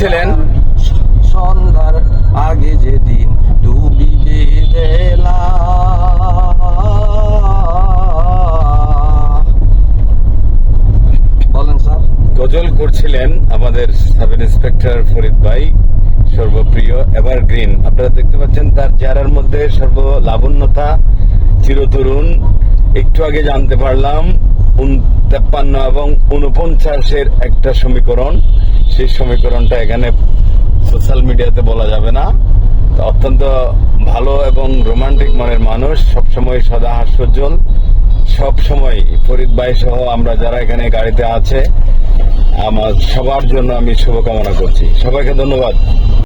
করছিলেন সন্ধ্যার আগে যেদিন ডুবিবে বেলা। বলেন স্যার। গজল করছিলেন আমাদের সাব ইন্সপেক্টর ফরিদ ভাই, সর্বপ্রিয় এভারগ্রিন। আপনারা দেখতে পাচ্ছেন তার চেহারার মধ্যে সর্বলাবণ্যতা, চিরতরুণ। একটু আগে জানতে পারলাম 53 এবং 49-এর একটা সমীকরণ, সেই সমীকরণটা এখানে সোশ্যাল মিডিয়াতে বলা যাবে না। তো অত্যন্ত ভালো এবং রোমান্টিক মনের মানুষ, সবসময় সদা হাস্যোজ্জ্বল। সব সময় ফরিদ ভাই সহ আমরা যারা এখানে গাড়িতে আছে, আমার সবার জন্য আমি শুভকামনা করছি। সবাইকে ধন্যবাদ।